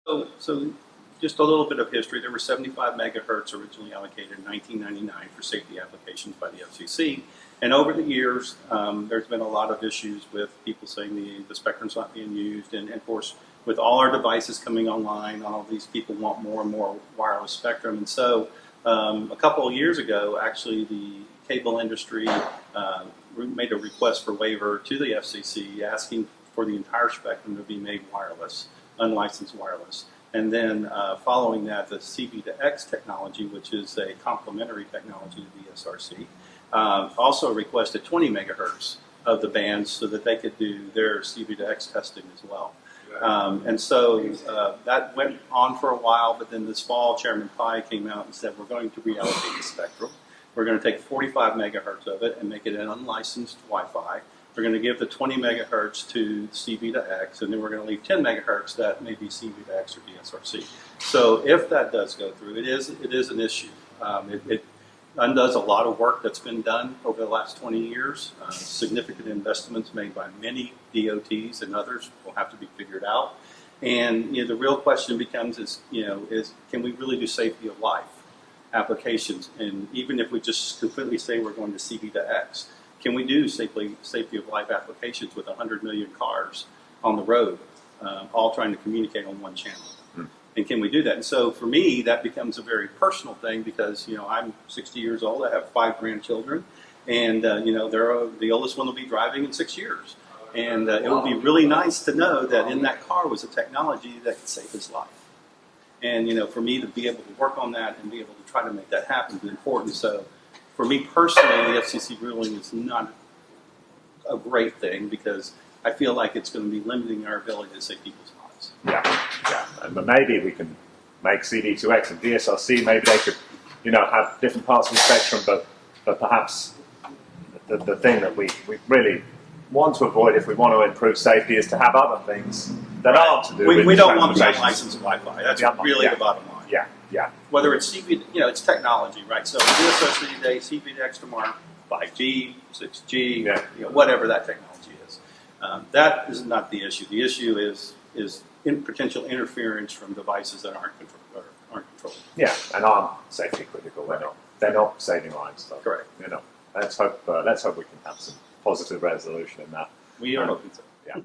So just a little bit of history. There were 75 megahertz originally allocated in 1999 for safety applications by the FCC. And over the years, there's been a lot of issues with people saying the spectrum's not being used. And of course, with all our devices coming online, all of these people want more and more wireless spectrum. And so a couple of years ago, actually, the cable industry made a request for waiver to the FCC asking for the entire spectrum to be made wireless, unlicensed wireless. And then following that, the C-V2X technology, which is a complementary technology to the SRC, also requested 20 megahertz of the bands so that they could do their C-V2X testing as well. And so that went on for a while, but then this fall, Chairman Pai came out and said, we're going to reallocate the spectrum. We're going to take 45 megahertz of it and make it an unlicensed Wi-Fi. We're going to give the 20 megahertz to CV2X, and then we're going to leave 10 megahertz that may be CV2X or DSRC. So if that does go through, it is an issue. It undoes a lot of work that's been done over the last 20 years. Significant investments made by many DOTs and others will have to be figured out. And the real question becomes is can we really do safety of life applications? And even if we just completely say we're going to CV2X, can we do safety of life applications with 100 million cars on the road, all trying to communicate on one channel? And can we do that? And so for me, that becomes a very personal thing because, I'm 60 years old. I have 5 grandchildren. And, the oldest one will be driving in 6 years. And it would be really nice to know that in that car was a technology that could save his life. And, for me to be able to work on that and be able to try to make that happen is important. So for me personally, the FCC ruling is not a great thing because I feel like it's going to be limiting our ability to save people's lives. Yeah. But maybe we can make CV2X and DSRC. Maybe they could, have different parts of the spectrum. But perhaps the thing that we really want to avoid if we want to improve safety is to have other things that aren't to do with we don't want the unlicensed Wi-Fi. That's really the bottom line. Yeah. Whether it's CV, it's technology, right? So DSRC today, CV2X tomorrow, 5G, 6G, whatever that technology is. That is not the issue. The issue is potential interference from devices that aren't controlled. Yeah, and aren't safety critical. They're not saving lives. So, correct. Let's hope we can have some positive resolution in that. We are hoping so. Yeah.